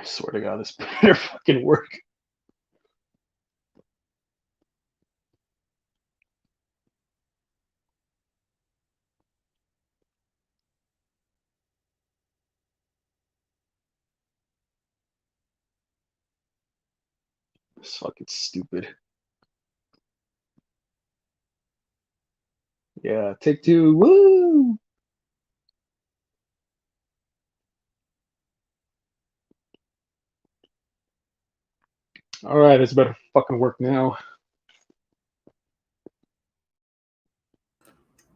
I swear to God, this better fucking work. It's fucking stupid. Yeah, take two. Woo! All right, it's better fucking work now.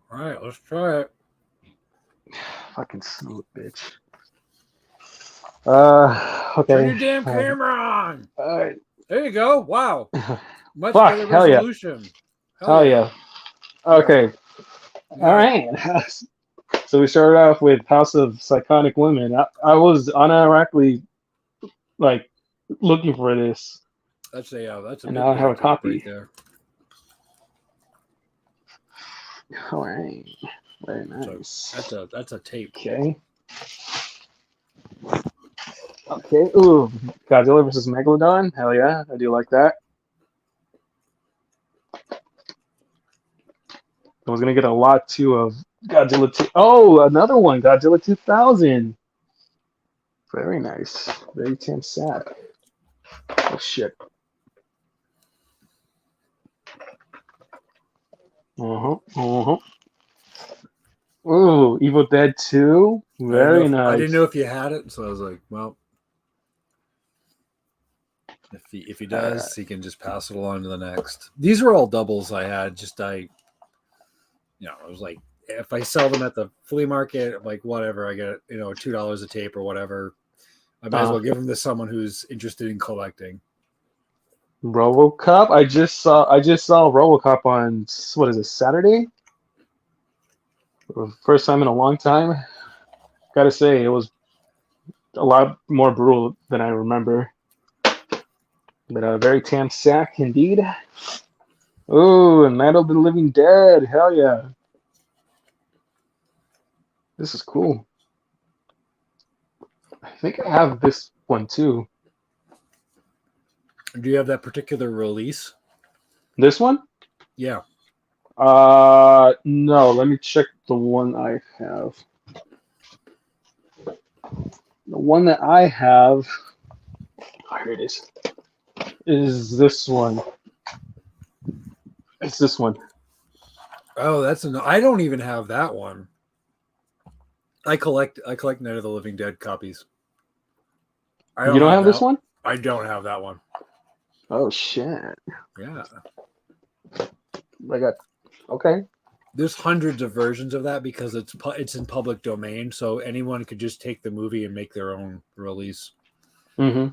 All right, let's try it. Fucking son of a bitch. Okay. Turn your damn camera on. All right. There you go. Wow. Much Fuck, better hell yeah. resolution. Hell yeah. Okay. All right. So we started off with House of Psychotic Women. I was unironically like looking for this, That's a and big now I boy have a tape copy. right there. All right. Very nice. So that's a tape. Okay. Okay. Ooh, Godzilla versus Megalodon. Hell yeah, I do like that. I was gonna get a lot too of Godzilla 2. Oh, another one, Godzilla 2000. Very nice. Very Tam Sack. Oh shit. Uh-huh. Ooh, Evil Dead 2. Very I didn't nice. know if you had it, so I was like, well, if he does, he can just pass it along to the next. These were all doubles I had. It was like if I sell them at the flea market, like whatever, I get $2 a tape or whatever. I might as well give them to someone who's interested in collecting. RoboCop. I just saw RoboCop on what is it, Saturday? First time in a long time. Gotta say, it was a lot more brutal than I remember. But a very Tam Sack indeed. Ooh, and Night of the Living Dead. Hell yeah. This is cool. I think I have this one too. Do you have that particular release? This one? Yeah. No, let me check the one I have. The one that I have, oh, here it is this one. It's this one. Oh, I don't even have that one. I collect Night of the Living Dead copies. You don't have this one? I don't have that one. Oh shit. Yeah. I got okay. There's hundreds of versions of that because it's in public domain, so anyone could just take the movie and make their own release. Mm-hmm.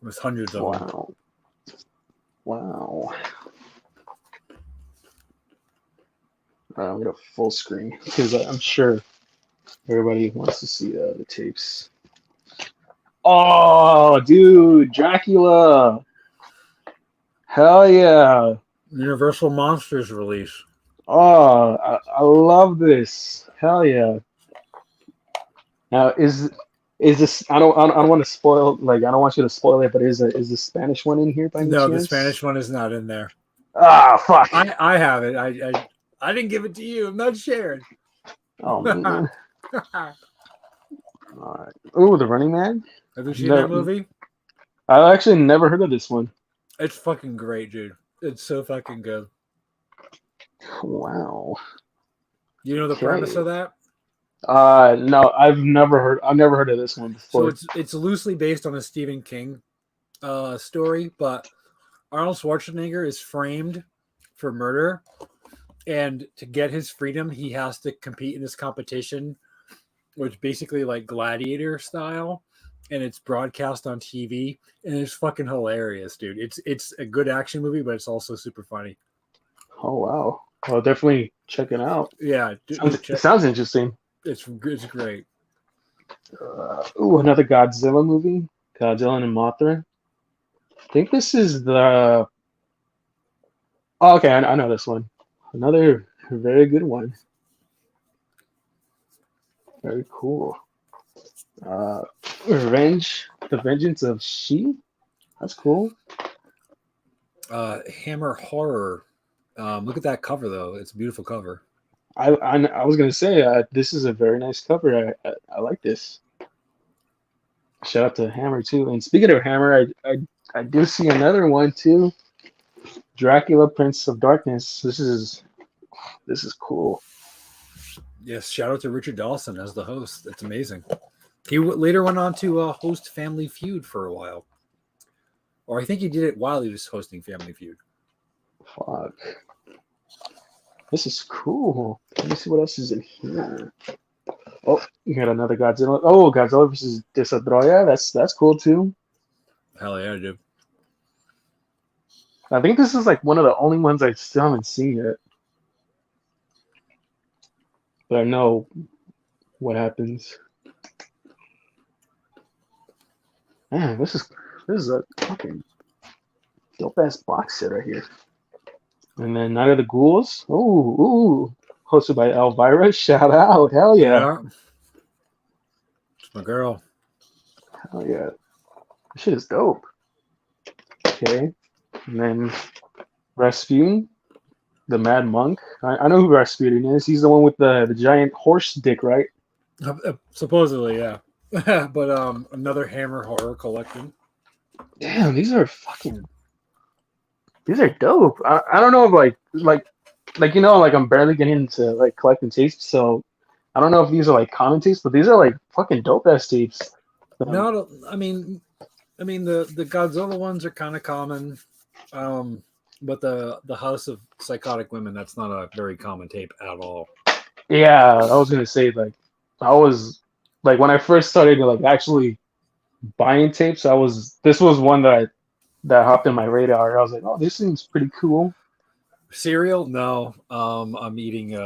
There's hundreds of them. Wow. I'm gonna full screen because I'm sure everybody wants to see the tapes. Oh, dude, Dracula! Hell yeah! Universal Monsters release. Oh, I love this. Hell yeah! Now is this? I don't want to spoil. Like I don't want you to spoil it. But is the Spanish one in here by any No, chance? the Spanish one is not in there. Ah, fuck! I have it. I didn't give it to you. I'm not sharing. Oh man! All right. Ooh, The Running Man. Have you seen that movie? I actually never heard of this one. It's fucking great, dude. It's so fucking good. Wow. You know the premise of that? No, I've never heard of this one before. So it's loosely based on a Stephen King story, but Arnold Schwarzenegger is framed for murder, and to get his freedom, he has to compete in this competition, which basically like gladiator style, and it's broadcast on TV, and it's fucking hilarious, dude. It's a good action movie, but it's also super funny. Oh wow! I'll definitely check it out. Yeah, It sounds interesting. It's great. Another Godzilla movie, Godzilla and Mothra. I think this is the. Oh, okay, I know this one. Another very good one. Very cool. Revenge The Vengeance of She. That's cool. Hammer Horror. Look at that cover though. It's a beautiful cover. I was gonna say this is a very nice cover. I like this. Shout out to Hammer too. And speaking of Hammer, I do see another one too. Dracula, Prince of Darkness. This is cool. Yes, shout out to Richard Dawson as the host. That's amazing. He later went on to host Family Feud for a while. Or I think he did it while he was hosting Family Feud. Fuck. This is cool. Let me see what else is in here. Oh, you got another Godzilla. Oh, Godzilla versus Destroyer. That's cool too. Hell yeah, dude. I think this is like one of the only ones I still haven't seen yet. But I know what happens. Man, this is a fucking dope ass box set right here. And then Night of the Ghouls. Ooh. Hosted by Elvira. Shout out. Hell yeah. It's my girl. Hell yeah. This shit is dope. Okay. And then Rasputin, the Mad Monk. I know who Rasputin is. He's the one with the giant horse dick, right? Supposedly, yeah. But another Hammer Horror collection. Damn, these are dope. I don't know if like you know, like I'm barely getting into like collecting tapes, so I don't know if these are like common tapes, but these are like fucking dope ass tapes. No, I mean the Godzilla ones are kind of common, but the House of Psychotic Women, that's not a very common tape at all. Yeah, I was gonna say like I was like when I first started like actually buying tapes, this was one that hopped in my radar. I was like, oh, this seems pretty cool. Cereal? No. I'm eating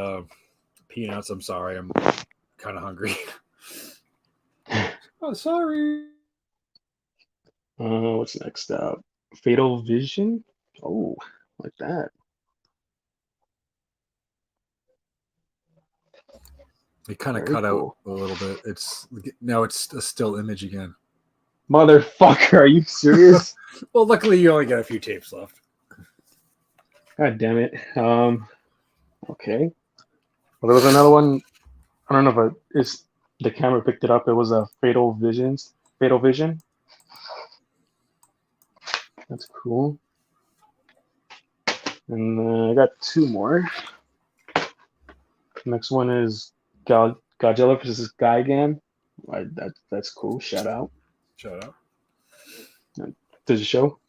peanuts. I'm sorry. I'm kind of hungry. Oh, sorry. What's next up? Fatal Vision. Oh, like that. It kind of cut out a little bit. It's a still image again. Motherfucker, are you serious? Well, luckily you only got a few tapes left. God damn it. Okay. Well, there was another one. I don't know if the camera picked it up. It was a Fatal Vision. That's cool. And I got two more. Next one is Godzilla vs. Gigan. That's cool. Shout out. Does it show?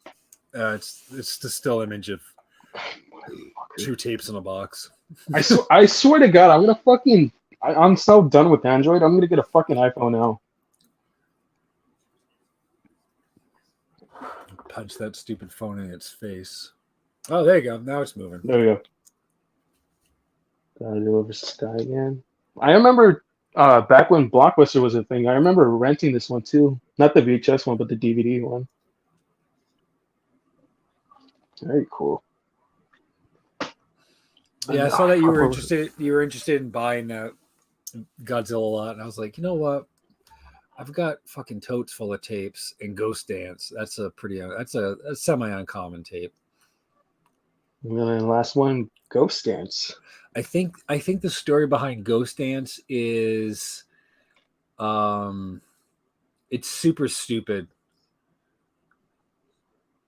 It's the still image of two tapes in a box. I swear to God, I'm so done with Android. I'm gonna get a fucking iPhone now. Punch that stupid phone in its face. Oh, there you go. Now it's moving. There we go. Godzilla vs. Gigan. I remember back when Blockbuster was a thing. I remember renting this one too. Not the VHS one, but the DVD one. Very cool. Yeah, I saw that you were interested. You were interested in buying Godzilla a lot, and I was like, you know what? I've got fucking totes full of tapes and Ghost Dance. That's a semi uncommon tape. And then the last one, Ghost Dance. I think the story behind Ghost Dance is, it's super stupid.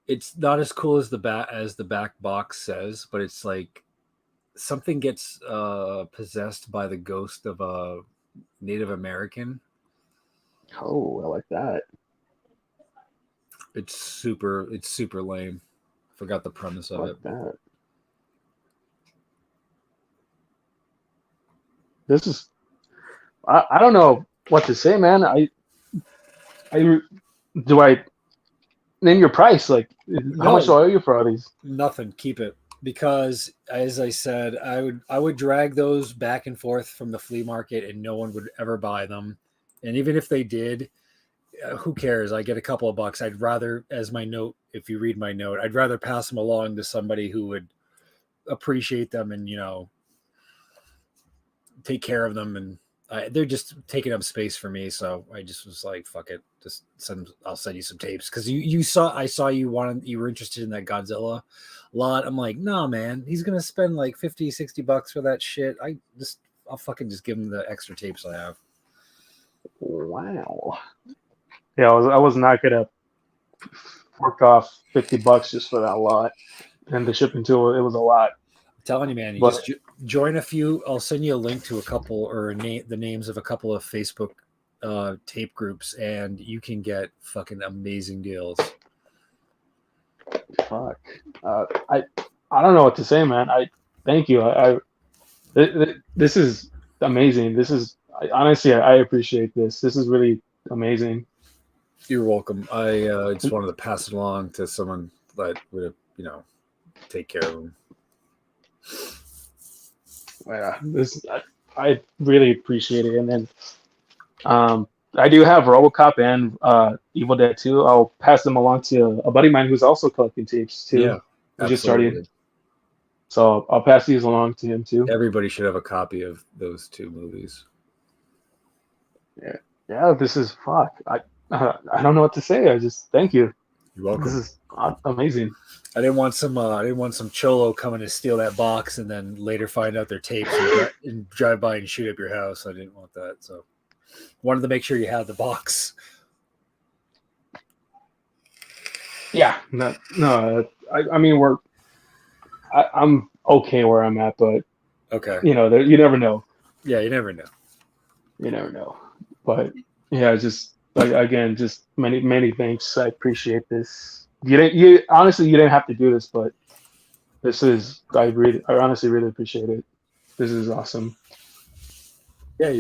It's not as cool as the back box says, but it's like something gets possessed by the ghost of a Native American. Oh, I like that. It's super lame. Forgot the premise of it. That. This is, I don't know what to say, man. Do I name your price? Like, how much do I owe you for all these? Nothing. Keep it, because as I said, I would drag those back and forth from the flea market, and no one would ever buy them. And even if they did, who cares? I get a couple of bucks. I'd rather, as my note, if you read my note, I'd rather pass them along to somebody who would appreciate them and take care of them and they're just taking up space for me. So I just was like, fuck it, just I'll send you some tapes because I saw you were interested in that Godzilla lot. I'm like, nah, man, he's gonna spend like $50-$60 for that shit. I'll fucking just give him the extra tapes I have. Wow. Yeah, I was not gonna fork off $50 just for that lot, and the shipping too. It was a lot. I'm telling you, man, you But just join a few. I'll send you a link to a couple or the names of a couple of Facebook tape groups, and you can get fucking amazing deals. fuck, I don't know what to say, man. Thank you. This is amazing. Honestly, I appreciate this. This is really amazing. You're welcome. I just wanted to pass it along to someone that would, take care of them. Yeah, I really appreciate it. And then I do have RoboCop and Evil Dead 2. I'll pass them along to a buddy of mine who's also collecting tapes too. Yeah, who just started. So I'll pass these along to him too. Everybody should have a copy of those two movies. Yeah. This is fuck. I don't know what to say. I just thank you. You're welcome. This is amazing. I didn't want some cholo coming to steal that box and then later find out their tapes and drive by and shoot up your house. I didn't want that, so wanted to make sure you had the box. Yeah, no. I mean, I'm okay where I'm at, but okay, you never know. Yeah, you never know. You never know. But yeah, just again, just many thanks. I appreciate this. You honestly, you didn't have to do this, but I honestly really appreciate it. This is awesome. Yeah,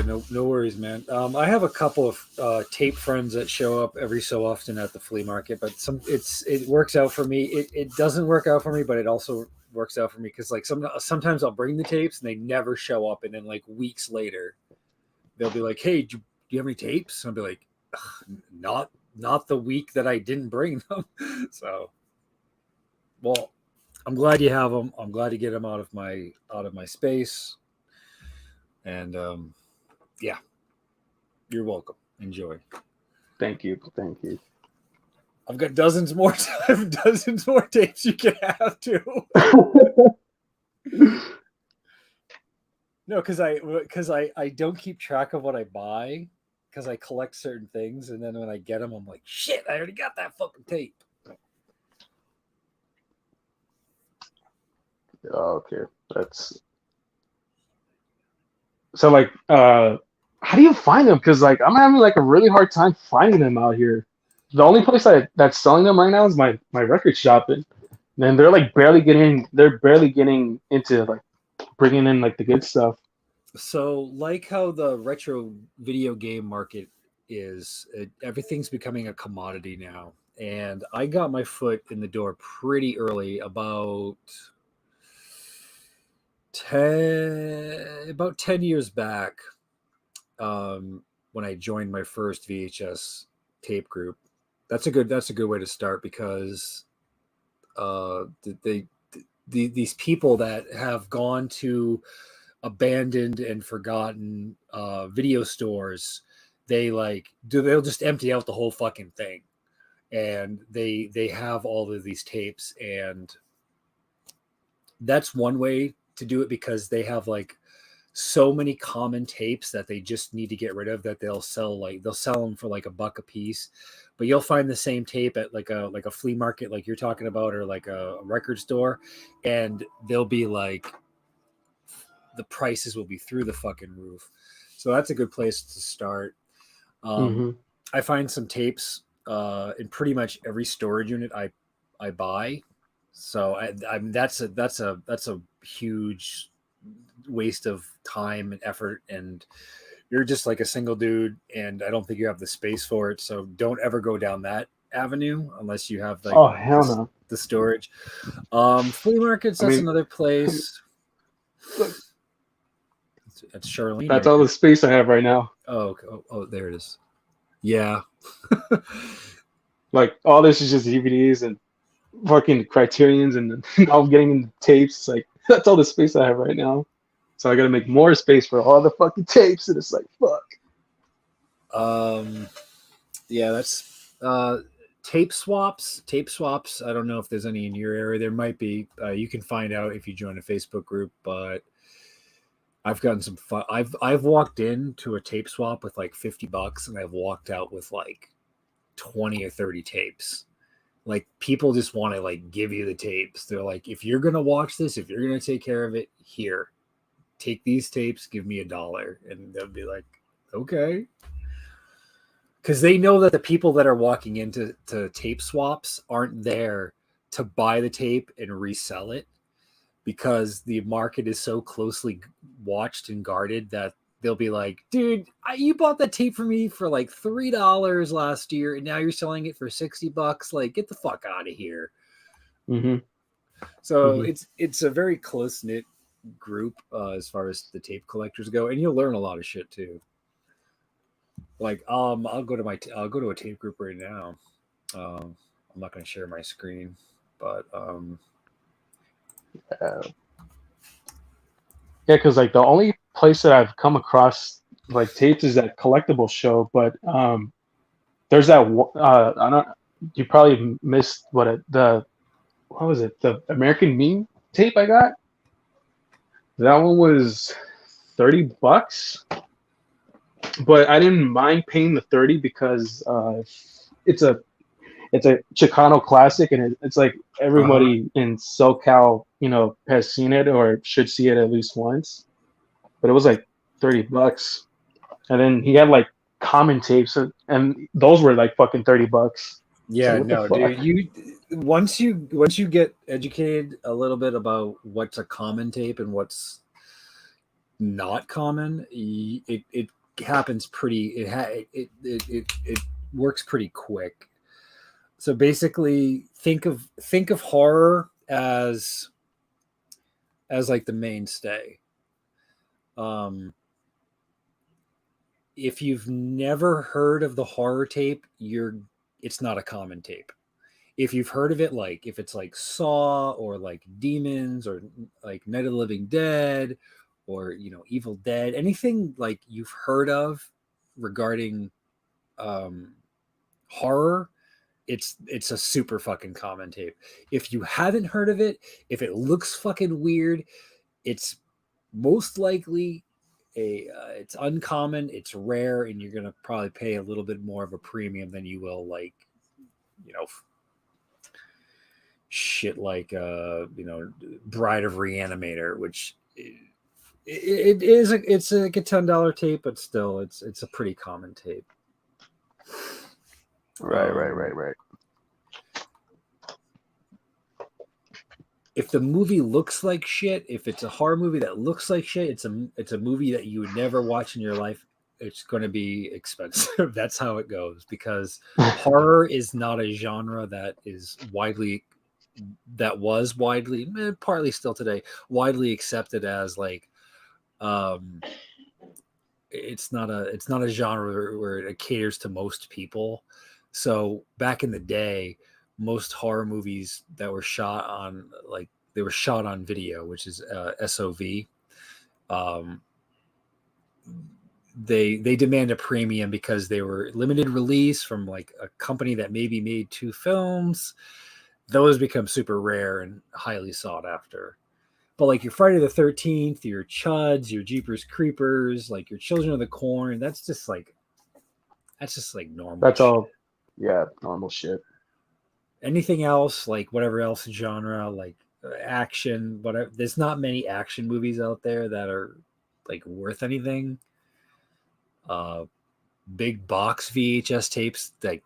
no worries, man. I have a couple of tape friends that show up every so often at the flea market, but it works out for me. It doesn't work out for me, but it also works out for me because like sometimes I'll bring the tapes and they never show up, and then like weeks later, they'll be like, "Hey, do you have any tapes?" And I'll be like, "Not the week that I didn't bring them." So, well, I'm glad you have them. I'm glad to get them out of my space, and yeah, you're welcome. Enjoy. Thank you. I've got dozens more tapes you can have too. No, because I don't keep track of what I buy because I collect certain things, and then when I get them, I'm like, shit, I already got that fucking tape. Okay, that's so like how do you find them? Because like I'm having like a really hard time finding them out here. The only place that's selling them right now is my record shop, and then they're barely getting into like bringing in like the good stuff. So like how the retro video game market is, everything's becoming a commodity now, and I got my foot in the door pretty early, about 10 years back, when I joined my first VHS tape group. That's a good way to start because these people that have gone to abandoned and forgotten video stores, they'll just empty out the whole fucking thing, and they have all of these tapes, and that's one way to do it because they have like so many common tapes that they just need to get rid of that they'll sell them for like $1 a piece. But you'll find the same tape at like a flea market like you're talking about, or like a record store, and they'll be like, the prices will be through the fucking roof. So that's a good place to start. I find some tapes in pretty much every storage unit I buy. So that's a huge waste of time and effort, and you're just like a single dude, and I don't think you have the space for it. So don't ever go down that avenue unless you have like the storage. Flea markets, that's another place. That's Charlene. That's all the space I have right now. Oh, there it is. Yeah. Like all this is just DVDs and fucking Criterions, and now I'm getting into tapes. Like that's all the space I have right now. So I gotta make more space for all the fucking tapes, and it's like fuck. Yeah, that's tape swaps. Tape swaps. I don't know if there's any in your area. There might be. You can find out if you join a Facebook group. But I've gotten some fun. I've walked into a tape swap with like $50, and I've walked out with like 20 or 30 tapes. Like people just want to like give you the tapes. They're like, if you're gonna watch this, if you're gonna take care of it, here, take these tapes, give me $1, and they'll be like, okay. Because they know that the people that are walking into tape swaps aren't there to buy the tape and resell it, because the market is so closely watched and guarded that they'll be like, dude, you bought that tape for me for like $3 last year, and now you're selling it for $60. Like, get the fuck out of here. Mm-hmm. So it's a very close knit group as far as the tape collectors go, and you'll learn a lot of shit too. Like, I'll go to a tape group right now. I'm not going to share my screen, but Yeah, because like the only place that I've come across like tapes is that collectible show, but there's that I don't. You probably missed what was it? The American Meme tape I got. That one was $30, but I didn't mind paying the 30 because it's a it's a Chicano classic, and it's like everybody in SoCal, has seen it or should see it at least once. But it was like $30, and then he had like common tapes, and those were like fucking $30. It's like, yeah, what the no, fuck? dude, once you get educated a little bit about what's a common tape and what's not common, it happens pretty. It works pretty quick. So basically, think of horror as like the mainstay. If you've never heard of the horror tape, it's not a common tape. If you've heard of it, like if it's like Saw or like Demons or like Night of the Living Dead or Evil Dead, anything like you've heard of regarding horror, it's a super fucking common tape. If you haven't heard of it, if it looks fucking weird, it's most likely it's uncommon, it's rare, and you're gonna probably pay a little bit more of a premium than you will like shit like Bride of Reanimator, which it's like a $10 tape, but still it's a pretty common tape. Right. If the movie looks like shit, if it's a horror movie that looks like shit, it's a movie that you would never watch in your life. It's going to be expensive. That's how it goes, because horror is not a genre that was widely, partly still today, widely accepted as like, it's not a genre where it caters to most people. So back in the day, most horror movies that were shot on they were shot on video, which is SOV. They demand a premium because they were limited release from like a company that maybe made 2 films. Those become super rare and highly sought after. But like your Friday the 13th, your Chuds, your Jeepers Creepers, like your Children of the Corn, that's just like normal. That's all. Yeah, normal shit. Anything else, like whatever else genre, like action, whatever. There's not many action movies out there that are like worth anything. Big box VHS tapes, like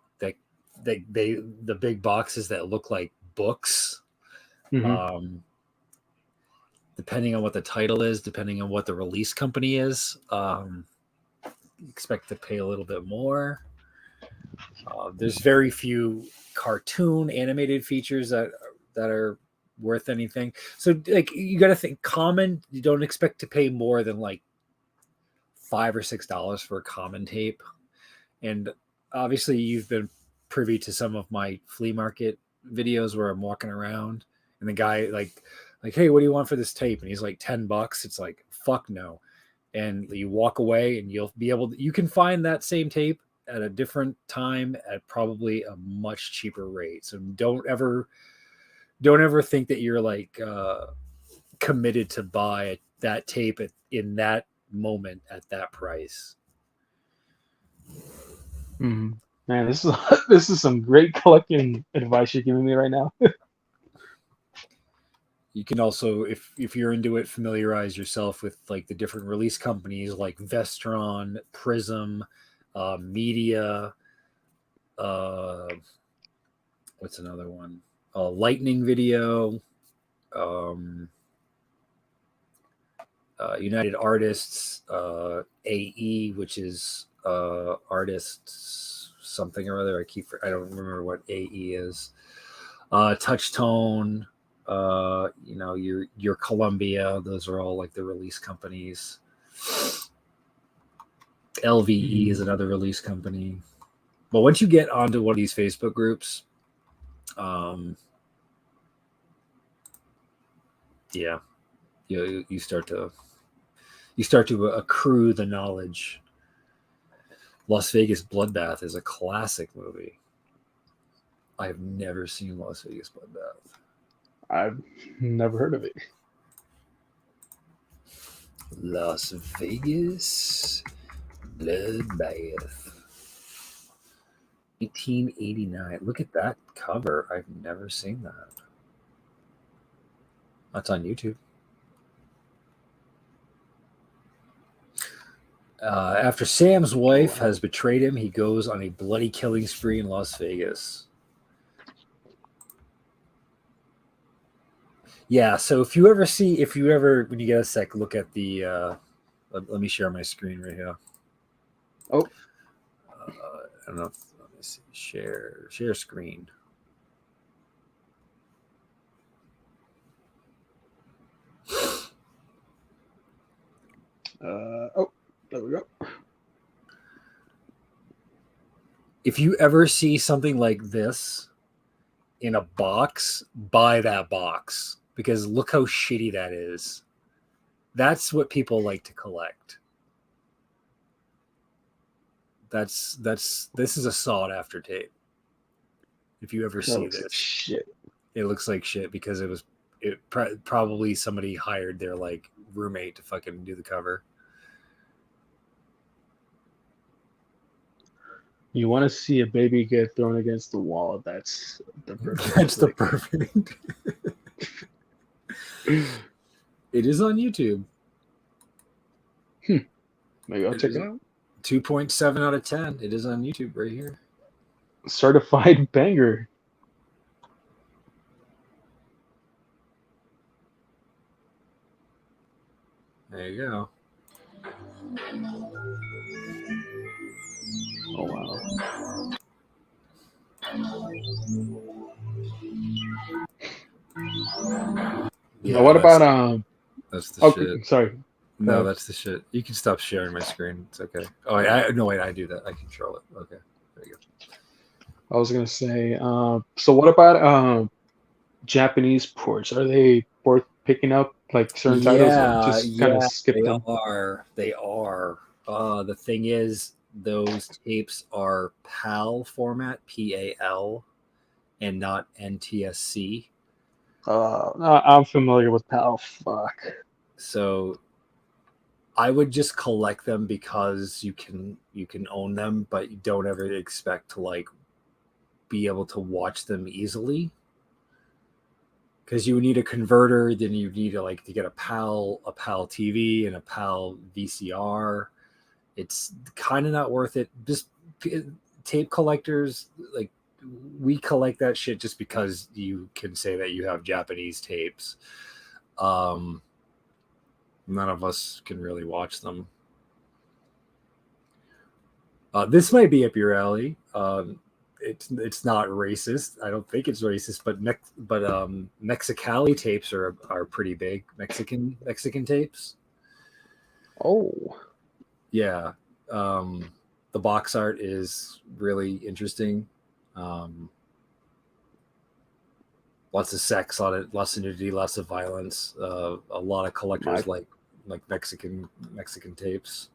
the big boxes that look like books. Depending on what the title is, depending on what the release company is, expect to pay a little bit more. There's very few cartoon animated features that are worth anything. So like you got to think common. You don't expect to pay more than like $5 or $6 for a common tape. And obviously you've been privy to some of my flea market videos where I'm walking around and the guy like like, hey, what do you want for this tape? And he's like, $10. It's like, fuck no. And you walk away and you'll be able to, you can find that same tape at a different time at probably a much cheaper rate. So don't ever think that you're like committed to buy that tape in that moment at that price. Mm-hmm. Man, this is this is some great collecting advice you're giving me right now. You can also, if you're into it, familiarize yourself with like the different release companies like Vestron, Prism, Media. Uh, what's another one? Lightning Video, um, United Artists, AE, which is artists something or other. I don't remember what AE is. Touchtone, your Columbia. Those are all like the release companies. LVE is another release company. But once you get onto one of these Facebook groups, yeah, you start to accrue the knowledge. Las Vegas Bloodbath is a classic movie. I've never seen Las Vegas Bloodbath. I've never heard of it. Las Vegas Bloodbath. 1889. Look at that cover. I've never seen that. That's on YouTube. After Sam's wife has betrayed him, he goes on a bloody killing spree in Las Vegas. Yeah, so if you ever, when you get a sec, look at the, let me share my screen right here. Oh. I don't know if, let me see, share screen. There we go. If you ever see something like this in a box, buy that box because look how shitty that is. That's what people like to collect. This is a sought after tape. If you ever see this, shit. It looks like shit because probably somebody hired their like roommate to fucking do the cover. You want to see a baby get thrown against the wall? That's the perfect. That's the perfect. It is on YouTube. Maybe I'll check it out. 2.7 out of 10. It is on YouTube right here. Certified banger. There you go. Oh wow. Yeah, what about That's the shit. Sorry. No, that's the shit. You can stop sharing my screen. It's okay. Oh, I do that. I control it. Okay, there you go. I was gonna say. So what about Japanese ports? Are they worth picking up? Like certain titles, or just kind of skip them? They are. The thing is, those tapes are PAL format, PAL, and not NTSC. I'm familiar with PAL. Fuck. So I would just collect them because you can own them, but you don't ever expect to like be able to watch them easily. Because you would need a converter, then you need to get a PAL TV and a PAL VCR. It's kind of not worth it. Just tape collectors, like we collect that shit just because you can say that you have Japanese tapes. None of us can really watch them. This might be up your alley. It's not racist. I don't think it's racist, but Mexicali tapes are pretty big. Mexican tapes. Oh. Yeah. The box art is really interesting. lots of sex on it, lots of nudity, lots of violence. A lot of collectors like Mexican tapes.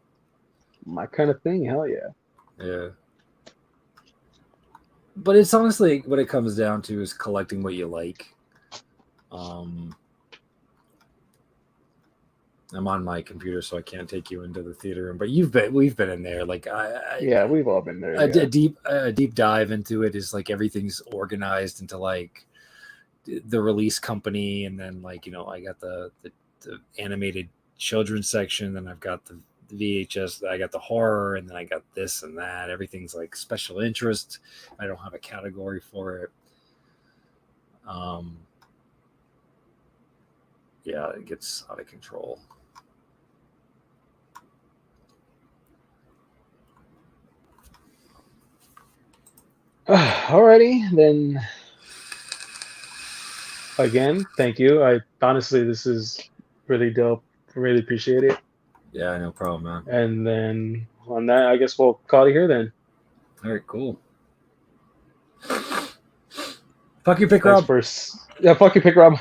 My kind of thing. Hell yeah. Yeah. But it's honestly what it comes down to is collecting what you like. I'm on my computer, so I can't take you into the theater room. But we've been in there. Like Yeah, we've all been there. a deep dive into it is like everything's organized into like the release company, and then like I got the animated children's section, then I've got the VHS, I got the horror, and then I got this and that. Everything's like special interest. I don't have a category for it. Yeah, it gets out of control. Alrighty, then. Again, thank you. Honestly, this is really dope. Really appreciate it. Yeah, no problem, man. And then on that, I guess we'll call it here then. All right, cool. Fuck you, Pick Rob. Yeah, fuck you, Pick Rob.